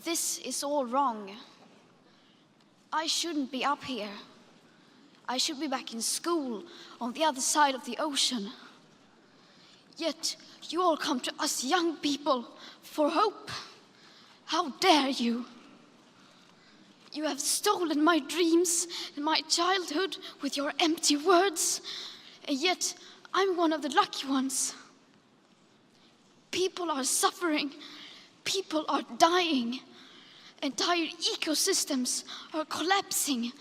This is all wrong. I shouldn't be up here. I should be back in school on the other side of the ocean. Yet you all come to us young people for hope. How dare you? You have stolen my dreams and my childhood with your empty words, and yet I'm one of the lucky ones. People are suffering, people are dying, entire ecosystems are collapsing.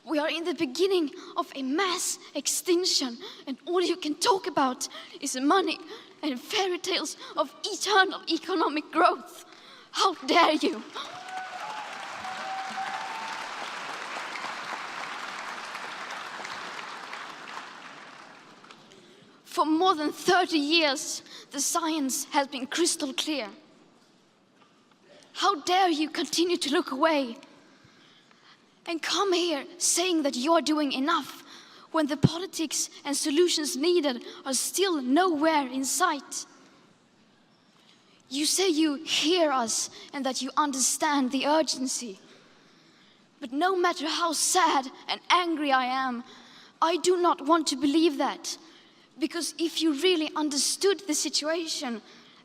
We are in the beginning of a mass extinction, and all you can talk about is money and fairy tales of eternal economic growth. How dare you? For more than 30 years, the science has been crystal clear. How dare you continue to look away and come here saying that you're doing enough when the politics and solutions needed are still nowhere in sight? You say you hear us and that you understand the urgency. But no matter how sad and angry I am, I do not want to believe that. Because if you really understood the situation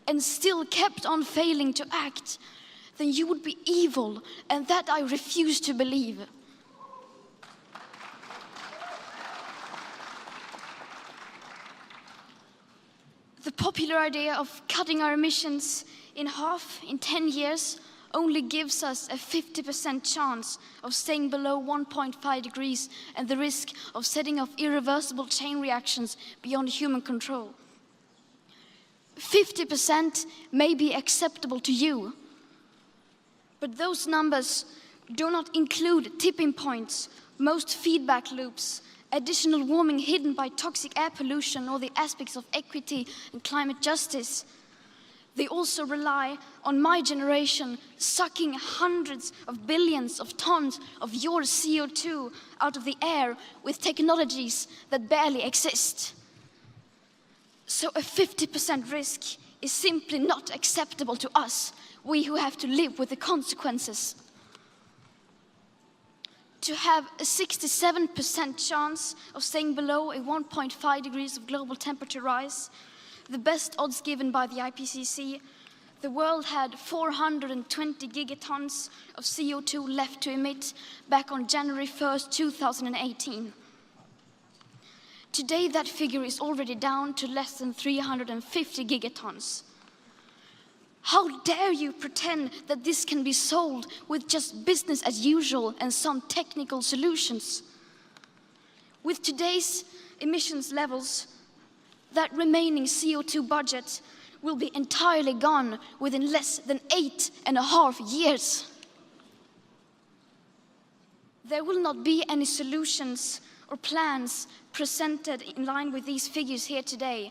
and still kept on failing to act, then you would be evil, and that I refuse to believe. The popular idea of cutting our emissions in half in 10 years only gives us a 50% chance of staying below 1.5 degrees and the risk of setting off irreversible chain reactions beyond human control. 50% may be acceptable to you, but those numbers do not include tipping points, most feedback loops, additional warming hidden by toxic air pollution, or the aspects of equity and climate justice. They also rely on my generation sucking hundreds of billions of tons of your CO2 out of the air with technologies that barely exist. So a 50% risk is simply not acceptable to us, we who have to live with the consequences. To have a 67% chance of staying below a 1.5 degrees of global temperature rise, the best odds given by the IPCC, the world had 420 gigatons of CO2 left to emit back on January 1st, 2018. Today, that figure is already down to less than 350 gigatons. How dare you pretend that this can be solved with just business as usual and some technical solutions? With today's emissions levels, that remaining CO2 budget will be entirely gone within less than 8.5 years. There will not be any solutions or plans presented in line with these figures here today,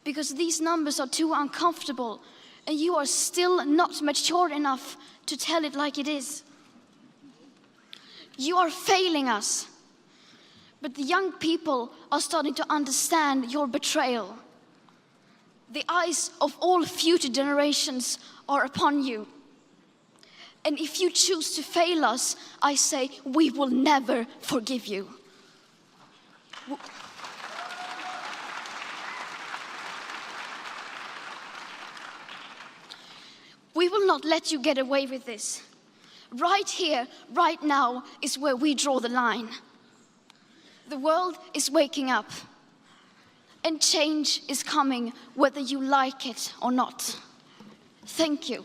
because these numbers are too uncomfortable and you are still not mature enough to tell it like it is. You are failing us. But the young people are starting to understand your betrayal. The eyes of all future generations are upon you. And if you choose to fail us, I say we will never forgive you. We will not let you get away with this. Right here, right now, is where we draw the line. The world is waking up, and change is coming whether you like it or not. Thank you.